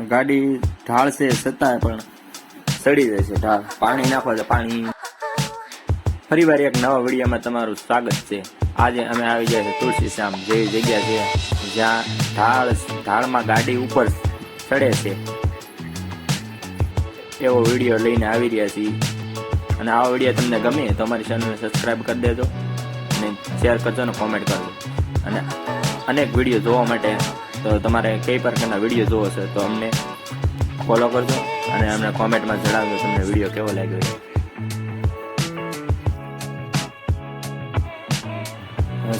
ગાડી ઢાળશે છતાંય પણ સડી જશે ઢાળ. પાણી નાખો તો પાણી. ફરીવાર એક નવા વિડીયોમાં તમારું સ્વાગત છે. આજે અમે આવી ગયા છે તુલસી શ્યામ જેવી જગ્યા છે જ્યાં ઢાળમાં ગાડી ઉપર ચડે છે એવો વિડીયો લઈને આવી રહ્યા છીએ. અને આ વિડીયો તમને ગમે તો અમારી ચેનલને સબસ્ક્રાઈબ કરી દેજો અને શેર કરજો અને કોમેન્ટ કરજો. અને અનેક વિડીયો જોવા માટે તો તમારે કઈ પ્રકારના વિડીયો જોવો છે તો અમને ફોલો કરજો અને અમને કોમેન્ટમાં જણાવજો તમને વિડીયો કેવો લાગ્યો છે.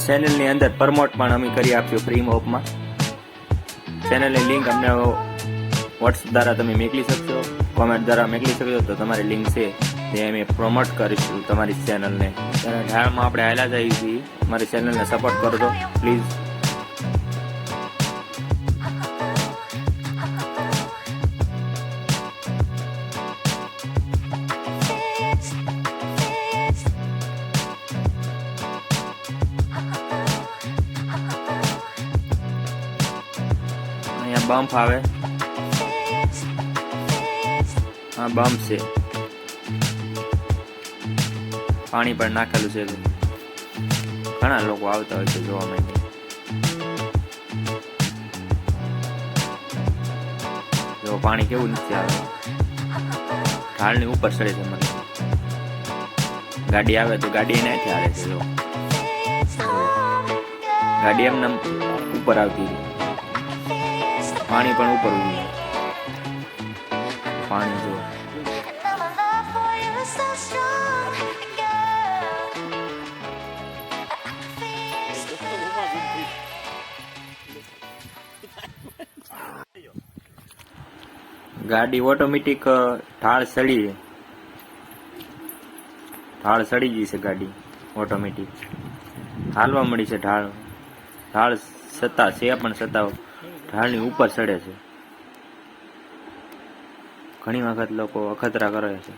ચેનલની અંદર પ્રમોટ પણ અમે કરી આપ્યું ફ્રી ઓફમાં. ચેનલની લિંક અમને વોટ્સઅપ દ્વારા તમે મોકલી શકશો, કોમેન્ટ દ્વારા મોકલી શકશો તો તમારી લિંક છે તે અમે પ્રમોટ કરીશું તમારી ચેનલને. ઢાળમાં આપણે હાલ્યા જઈએ છીએ. મારી ચેનલને સપોર્ટ કરજો પ્લીઝ. અહીંયા બમ્પ આવે, હા બમ્પ છે. પાણી પણ નાખેલું છે. ઘણા લોકો આવતા હોય છે જોવા માટે. જો પાણી કેવું નીચે આવે, ઢાળની ઉપર ચડે છે. મને ગાડી આવે તો ગાડી એનાથી હારે છે. જો ગાડી એમને ઉપર આવતી હતી. પાણી પણ ઉપર ઉડ્યું. પાણી જો ગાડી ઓટોમેટિક ઢાળ સડી ગઈ છે. ગાડી ઓટોમેટિક હાલવા મળી છે. ઢાળ છતાં છે પણ છતાં ઢાળની ઉપર ચડે છે. ઘણી વખત લોકો અખતરા કરે છે.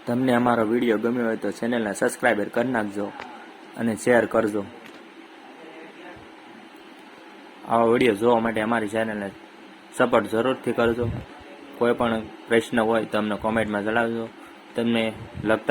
તમને અમારો વિડીયો ગમ્યો હોય તો ચેનલને સબસ્ક્રાઈબર કરી નાખજો અને શેર કરજો. આવા વિડીયો જોવા માટે અમારી ચેનલને સપોર્ટ જરૂરથી કરજો. કોઈ પણ પ્રશ્ન હોય તો અમને કોમેન્ટમાં જણાવજો. તમને લગતા